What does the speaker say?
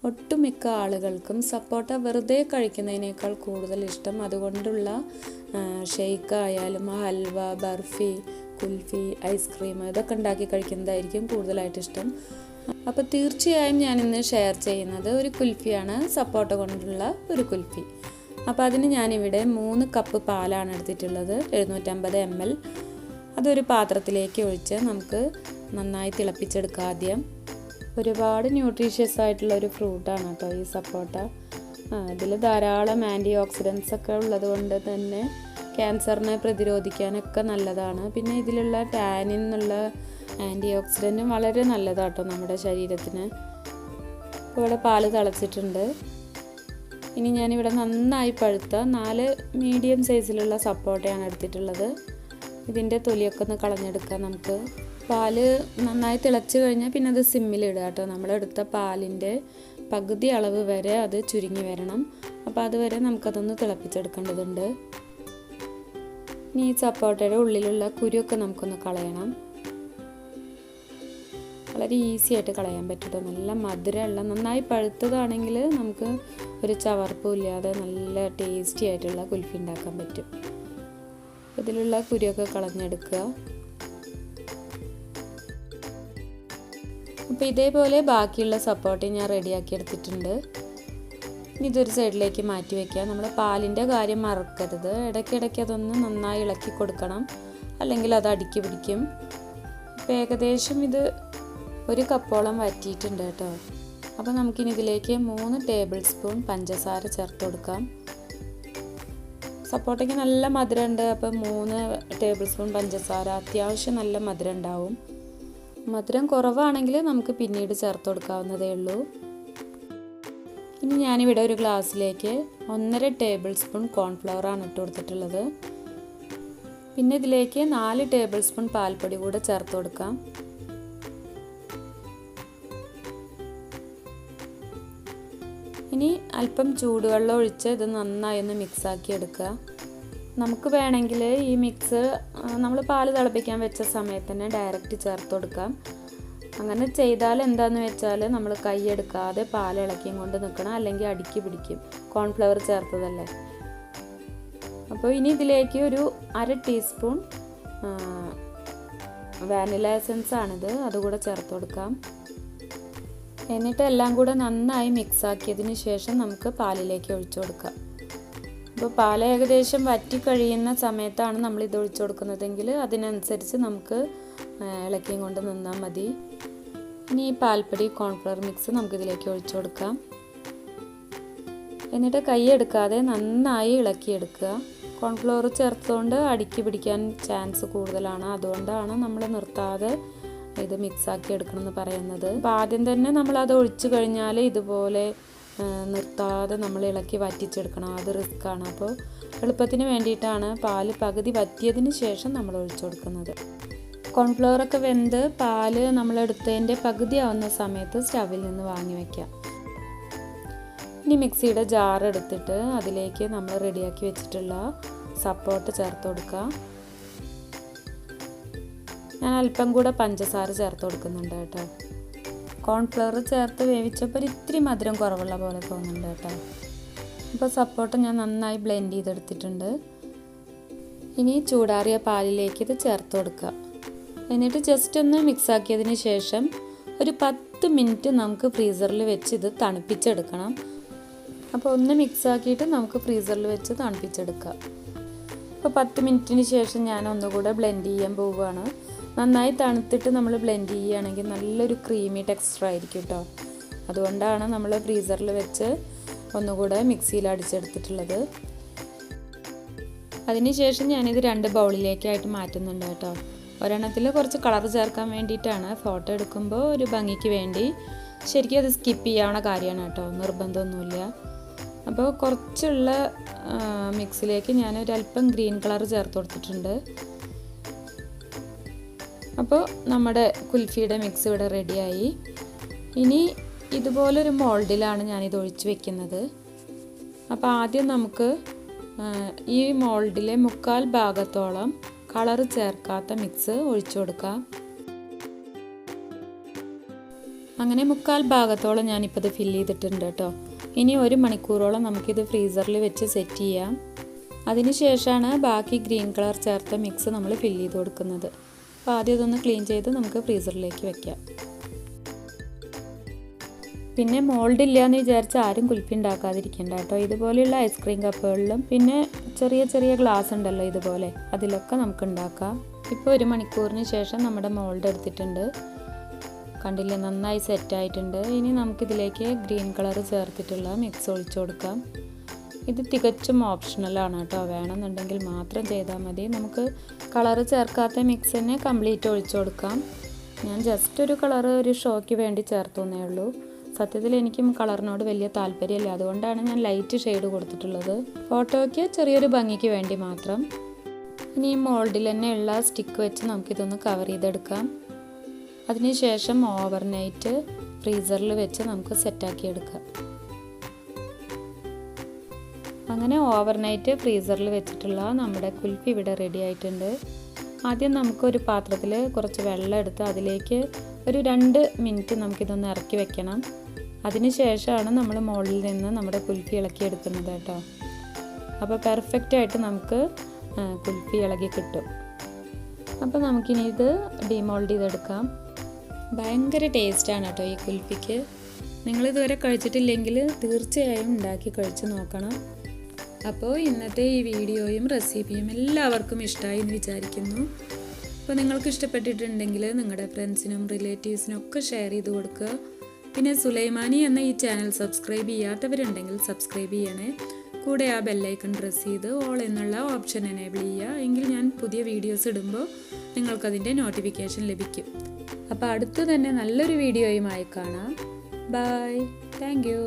ഒട്ടുമിക്ക ആളുകൾക്കും സപ്പോട്ട വെറുതെ കഴിക്കുന്നതിനേക്കാൾ കൂടുതൽ ഇഷ്ടം അതുകൊണ്ടുള്ള ഷെയ്ക്ക് ആയാലും ഹൽവ, ബർഫി, കുൽഫി, ഐസ്ക്രീം ഇതൊക്കെ ഉണ്ടാക്കി കഴിക്കുന്നതായിരിക്കും കൂടുതലായിട്ട് ഇഷ്ടം. അപ്പോൾ തീർച്ചയായും ഞാനിന്ന് ഷെയർ ചെയ്യുന്നത് ഒരു കുൽഫിയാണ്, സപ്പോട്ട കൊണ്ടുള്ള ഒരു കുൽഫി. അപ്പോൾ അതിന് ഞാനിവിടെ 3 കപ്പ് പാലാണ് എടുത്തിട്ടുള്ളത്, 750 ml. അതൊരു പാത്രത്തിലേക്ക് ഒഴിച്ച് നമുക്ക് നന്നായി തിളപ്പിച്ചെടുക്കാം. ആദ്യം ഒരുപാട് ന്യൂട്രീഷ്യസ് ആയിട്ടുള്ള ഒരു ഫ്രൂട്ടാണ് കേട്ടോ ഈ സപ്പോട്ട. ഇതിൽ ധാരാളം ആൻറ്റി ഓക്സിഡൻസ് ഒക്കെ ഉള്ളത് കൊണ്ട് തന്നെ ക്യാൻസറിനെ പ്രതിരോധിക്കാനൊക്കെ നല്ലതാണ്. പിന്നെ ഇതിലുള്ള ടാനിൻ എന്നുള്ള ആൻറ്റി ഓക്സിഡൻറ്റും വളരെ നല്ലതാട്ടോ നമ്മുടെ ശരീരത്തിന്. ഇവിടെ പാല് തിളച്ചിട്ടുണ്ട്. ഇനി ഞാനിവിടെ നന്നായി പഴുത്ത 4 മീഡിയം സൈസിലുള്ള സപ്പോട്ടയാണ് എടുത്തിട്ടുള്ളത്. ഇതിൻ്റെ തൊലിയൊക്കെ ഒന്ന് കളഞ്ഞെടുക്കാം നമുക്ക്. പാല് നന്നായി തിളച്ച് കഴിഞ്ഞാൽ പിന്നെ അത് സിമ്മിലിടുക കേട്ടോ. നമ്മളെടുത്ത പാലിൻ്റെ പകുതി അളവ് വരെ അത് ചുരുങ്ങി വരണം. അപ്പോൾ അതുവരെ നമുക്കതൊന്ന് തിളപ്പിച്ചെടുക്കേണ്ടതുണ്ട്. ഇനി ഈ സപ്പോട്ടയുടെ ഉള്ളിലുള്ള കുരുവൊക്കെ നമുക്കൊന്ന് കളയണം. വളരെ ഈസി ആയിട്ട് കളയാൻ പറ്റും. നല്ല മധുരമുള്ള നന്നായി പഴുത്തതാണെങ്കിൽ നമുക്ക് ഒരു ചവർപ്പും ഇല്ലാതെ നല്ല ടേസ്റ്റി ആയിട്ടുള്ള കുൽഫി ഉണ്ടാക്കാൻ പറ്റും. ഇതിലുള്ള കുരുവൊക്കെ കളഞ്ഞെടുക്കുക. അപ്പോൾ ഇതേപോലെ ബാക്കിയുള്ള സപ്പോട്ട ഞാൻ റെഡിയാക്കി എടുത്തിട്ടുണ്ട്. ഇനി ഇതൊരു സൈഡിലേക്ക് മാറ്റി വയ്ക്കുക. നമ്മൾ പാലിൻ്റെ കാര്യം മറക്കരുത്. ഇടയ്ക്കിടയ്ക്ക് അതൊന്ന് നന്നായി ഇളക്കി കൊടുക്കണം, അല്ലെങ്കിൽ അത് അടുക്കി പിടിക്കും. ഇപ്പോൾ ഏകദേശം ഇത് 1 കപ്പോളം വറ്റിയിട്ടുണ്ട് കേട്ടോ. അപ്പോൾ നമുക്കിനി ഇതിലേക്ക് 3 ടേബിൾ സ്പൂൺ പഞ്ചസാര ചേർത്ത് കൊടുക്കാം. സപ്പോട്ടയ്ക്ക് നല്ല മധുരം ഉണ്ട്. അപ്പോൾ 3 ടേബിൾ സ്പൂൺ പഞ്ചസാര അത്യാവശ്യം നല്ല മധുരം ഉണ്ടാവും. മധുരം കുറവാണെങ്കിൽ നമുക്ക് പിന്നീട് ചേർത്ത് കൊടുക്കാവുന്നതേ ഉള്ളൂ. ഇനി ഞാനിവിടെ ഒരു ഗ്ലാസ്സിലേക്ക് 1.5 ടേബിൾ സ്പൂൺ കോൺഫ്ലവറാണ് ഇട്ട് കൊടുത്തിട്ടുള്ളത്. പിന്നെ ഇതിലേക്ക് 4 ടേബിൾ സ്പൂൺ പാൽപ്പൊടി കൂടെ ചേർത്ത് കൊടുക്കാം. ഇനി അല്പം ചൂടുവെള്ളം ഒഴിച്ച് ഇത് നന്നായി ഒന്ന് മിക്സാക്കി എടുക്കുക. നമുക്ക് വേണമെങ്കിൽ ഈ മിക്സ് നമ്മൾ പാല് തിളപ്പിക്കാൻ വെച്ച സമയത്ത് തന്നെ ഡയറക്റ്റ് ചേർത്ത് കൊടുക്കാം. അങ്ങനെ ചെയ്താൽ എന്താണെന്ന് വെച്ചാൽ നമ്മൾ കൈ എടുക്കാതെ പാൽ ഇളക്കിയും കൊണ്ട് നിൽക്കണം, അല്ലെങ്കിൽ അടുക്കി പിടിക്കും, കോൺഫ്ലവർ ചേർത്തതല്ലേ. അപ്പോൾ ഇനി ഇതിലേക്ക് ഒരു 1/2 ടീസ്പൂൺ വാനില എസൻസ് ആണിത്, അതുകൂടെ ചേർത്ത് കൊടുക്കാം. എന്നിട്ട് എല്ലാം കൂടെ നന്നായി മിക്സാക്കിയതിന് ശേഷം നമുക്ക് പാലിലേക്ക് ഒഴിച്ചു കൊടുക്കാം. അപ്പോൾ പാൽ ഏകദേശം വറ്റി കഴിയുന്ന സമയത്താണ് നമ്മൾ ഇത് ഒഴിച്ചു കൊടുക്കുന്നതെങ്കിൽ അതിനനുസരിച്ച് നമുക്ക് ഇളക്കിയും കൊണ്ട് നിന്നാൽ മതി. ഇനി ഈ പാൽപ്പൊടി കോൺഫ്ലവർ മിക്സ് നമുക്കിതിലേക്ക് ഒഴിച്ചു കൊടുക്കാം. എന്നിട്ട് കൈ എടുക്കാതെ നന്നായി ഇളക്കിയെടുക്കുക. കോൺഫ്ലവർ ചേർത്തുകൊണ്ട് അടുക്കി പിടിക്കാൻ ചാൻസ് കൂടുതലാണ്, അതുകൊണ്ടാണ് നമ്മൾ നിർത്താതെ ഇത് മിക്സാക്കി എടുക്കണമെന്ന് പറയുന്നത്. അപ്പോൾ ആദ്യം തന്നെ നമ്മളത് ഒഴിച്ചു കഴിഞ്ഞാൽ ഇതുപോലെ നിർത്താതെ നമ്മൾ ഇളക്കി വറ്റിച്ചെടുക്കണം, അത് റിസ്ക്കാണ്. അപ്പോൾ എളുപ്പത്തിന് വേണ്ടിയിട്ടാണ് പാല് പകുതി വറ്റിയതിന് ശേഷം നമ്മൾ ഒഴിച്ചു കൊടുക്കുന്നത്. കോൺഫ്ലവറൊക്കെ വെന്ത് പാല് നമ്മളെടുത്തതിൻ്റെ പകുതി ആവുന്ന സമയത്ത് സ്റ്റവിൽ നിന്ന് വാങ്ങി വയ്ക്കാം. ഇനി മിക്സിയുടെ ജാർ എടുത്തിട്ട് അതിലേക്ക് നമ്മൾ റെഡിയാക്കി വെച്ചിട്ടുള്ള സപ്പോട്ട ചേർത്ത് കൊടുക്കുക. ഞാൻ അല്പം കൂടെ പഞ്ചസാര ചേർത്ത് കൊടുക്കുന്നുണ്ട് കേട്ടോ. കോൺഫ്ലവർ ചേർത്ത് വേവിച്ചപ്പോൾ ഇത്തിരി മധുരം കുറവുള്ള പോലെ തോന്നുന്നുണ്ട് കേട്ടോ. അപ്പോൾ സപ്പോട്ട ഞാൻ നന്നായി ബ്ലെൻഡ് ചെയ്തെടുത്തിട്ടുണ്ട്. ഇനി ചൂടാറിയ പാലിലേക്ക് ഇത് ചേർത്ത് കൊടുക്കുക. എന്നിട്ട് ജസ്റ്റ് ഒന്ന് മിക്സാക്കിയതിന് ശേഷം ഒരു 10 മിനിറ്റ് നമുക്ക് ഫ്രീസറിൽ വെച്ച് ഇത് തണുപ്പിച്ചെടുക്കണം. അപ്പോൾ ഒന്ന് മിക്സാക്കിയിട്ട് നമുക്ക് ഫ്രീസറിൽ വെച്ച് തണുപ്പിച്ചെടുക്കാം. അപ്പോൾ 10 മിനിറ്റിന് ശേഷം ഞാൻ ഒന്നുകൂടെ ബ്ലെൻഡ് ചെയ്യാൻ പോവുകയാണ്. നന്നായി തണുത്തിട്ട് നമ്മൾ ബ്ലെൻഡ് ചെയ്യുകയാണെങ്കിൽ നല്ലൊരു ക്രീമി ടെക്സ്ചർ ആയിരിക്കും കേട്ടോ. അതുകൊണ്ടാണ് നമ്മൾ ഫ്രീസറിൽ വെച്ച് ഒന്നുകൂടെ മിക്സിയിൽ അടിച്ചെടുത്തിട്ടുള്ളത്. അതിനുശേഷം ഞാനിത് 2 ബൗളിലേക്കായിട്ട് മാറ്റുന്നുണ്ട് കേട്ടോ. ഒരെണ്ണത്തിൽ കുറച്ച് കളർ ചേർക്കാൻ വേണ്ടിയിട്ടാണ്, ഫോട്ടോ എടുക്കുമ്പോൾ ഒരു ഭംഗിക്ക് വേണ്ടി. ശരിക്കും അത് സ്കിപ്പ് ചെയ്യാവുന്ന കാര്യമാണ് കേട്ടോ, നിർബന്ധമൊന്നുമില്ല. അപ്പോൾ കുറച്ചുള്ള മിക്സിലേക്ക് ഞാനൊരല്പം ഗ്രീൻ കളർ ചേർത്ത് കൊടുത്തിട്ടുണ്ട്. അപ്പോൾ നമ്മുടെ കുൽഫിയുടെ മിക്സ് ഇവിടെ റെഡിയായി. ഇനി ഇതുപോലൊരു മോൾഡിലാണ് ഞാനിത് ഒഴിച്ച് വെക്കുന്നത്. അപ്പോൾ ആദ്യം നമുക്ക് ഈ മോൾഡിലെ 1/4 ഭാഗത്തോളം കളർ ചേർക്കാത്ത മിക്സ് ഒഴിച്ചു കൊടുക്കാം. അങ്ങനെ 1/4 ഭാഗത്തോളം ഞാനിപ്പോൾ ഇത് ഫില്ല് ചെയ്തിട്ടുണ്ട് കേട്ടോ. ഇനി 1 മണിക്കൂറോളം നമുക്കിത് ഫ്രീസറിൽ വെച്ച് സെറ്റ് ചെയ്യാം. അതിന് ശേഷമാണ് ബാക്കി ഗ്രീൻ കളർ ചേർത്ത മിക്സ് നമ്മൾ ഫില്ല് ചെയ്ത് കൊടുക്കുന്നത്. അപ്പോൾ ആദ്യം ഇതൊന്ന് ക്ലീൻ ചെയ്ത് നമുക്ക് ഫ്രീസറിലേക്ക് വെക്കാം. പിന്നെ മോൾഡ് ഇല്ല എന്ന് വിചാരിച്ച് ആരും കുൽഫി ഉണ്ടാക്കാതിരിക്കണ്ട കേട്ടോ. ഇതുപോലെയുള്ള ഐസ്ക്രീം കപ്പുകളിലും പിന്നെ ചെറിയ ചെറിയ ഗ്ലാസ് ഉണ്ടല്ലോ ഇതുപോലെ, അതിലൊക്കെ നമുക്ക് ഉണ്ടാക്കാം. ഇപ്പോൾ 1 മണിക്കൂറിന് ശേഷം നമ്മുടെ മോൾഡ് എടുത്തിട്ടുണ്ട്. കണ്ടില്ലേ, നന്നായി സെറ്റായിട്ടുണ്ട്. ഇനി നമുക്കിതിലേക്ക് ഗ്രീൻ കളർ ചേർത്തിട്ടുള്ള മിക്സ് ഒഴിച്ചു കൊടുക്കാം. ഇത് തികച്ചും ഓപ്ഷണലാണ് കേട്ടോ, വേണമെന്നുണ്ടെങ്കിൽ മാത്രം ചെയ്താൽ മതി. നമുക്ക് കളറ് ചേർക്കാത്ത മിക്സ് തന്നെ കംപ്ലീറ്റ് ഒഴിച്ചു കൊടുക്കാം. ഞാൻ ജസ്റ്റ് ഒരു കളറ് ഒരു ഷോയ്ക്ക് വേണ്ടി ചേർത്തുന്നേ ഉള്ളൂ. സത്യത്തിൽ എനിക്കും കളറിനോട് വലിയ താല്പര്യമില്ല, അതുകൊണ്ടാണ് ഞാൻ ലൈറ്റ് ഷെയ്ഡ് കൊടുത്തിട്ടുള്ളത്. ഫോട്ടോയ്ക്ക് ചെറിയൊരു ഭംഗിക്ക് വേണ്ടി മാത്രം. ഇനി ഈ മോൾഡിൽ തന്നെ ഉള്ള സ്റ്റിക്ക് വെച്ച് നമുക്കിതൊന്ന് കവർ ചെയ്തെടുക്കാം. അതിനുശേഷം ഓവർനൈറ്റ് ഫ്രീസറിൽ വെച്ച് നമുക്ക് സെറ്റാക്കി എടുക്കാം. അങ്ങനെ ഓവർനൈറ്റ് ഫ്രീസറിൽ വെച്ചിട്ടുള്ള നമ്മുടെ കുൽഫി ഇവിടെ റെഡി ആയിട്ടുണ്ട്. ആദ്യം നമുക്കൊരു പാത്രത്തിൽ കുറച്ച് വെള്ളം എടുത്ത് അതിലേക്ക് ഒരു 2 മിനിറ്റ് നമുക്കിതൊന്ന് ഇറക്കി വെക്കണം. അതിന് ശേഷമാണ് നമ്മൾ മുകളിൽ നിന്ന് നമ്മുടെ കുൽഫി ഇളക്കി എടുക്കുന്നത് കേട്ടോ. അപ്പോൾ പെർഫെക്റ്റായിട്ട് നമുക്ക് കുൽഫി ഇളകി കിട്ടും. അപ്പോൾ നമുക്കിനി ഇത് ഡിമോൾഡ് ചെയ്തെടുക്കാം. ഭയങ്കര ടേസ്റ്റാണ് കേട്ടോ ഈ കുൽഫിക്ക്. നിങ്ങളിതുവരെ കഴിച്ചിട്ടില്ലെങ്കിൽ തീർച്ചയായും ഉണ്ടാക്കി കഴിച്ച് നോക്കണം. അപ്പോൾ ഇന്നത്തെ ഈ വീഡിയോയും റെസിപ്പിയും എല്ലാവർക്കും ഇഷ്ടമായി എന്ന് വിചാരിക്കുന്നു. അപ്പോൾ നിങ്ങൾക്ക് ഇഷ്ടപ്പെട്ടിട്ടുണ്ടെങ്കിൽ നിങ്ങളുടെ ഫ്രണ്ട്സിനും റിലേറ്റീവ്സിനും ഒക്കെ ഷെയർ ചെയ്ത് കൊടുക്കുക. പിന്നെ സുലൈമാനി എന്ന ഈ ചാനൽ സബ്സ്ക്രൈബ് ചെയ്യാത്തവരുണ്ടെങ്കിൽ സബ്സ്ക്രൈബ് ചെയ്യണേ. കൂടെ ആ ബെല്ലൈക്കൺ പ്രസ് ചെയ്ത് ഓൾ എന്നുള്ള ഓപ്ഷൻ എനേബിൾ ചെയ്യുക. എങ്കിൽ ഞാൻ പുതിയ വീഡിയോസ് ഇടുമ്പോൾ നിങ്ങൾക്കതിൻ്റെ നോട്ടിഫിക്കേഷൻ ലഭിക്കും. അപ്പോൾ അടുത്ത് തന്നെ നല്ലൊരു വീഡിയോയുമായി കാണാം. ബൈ. Thank you.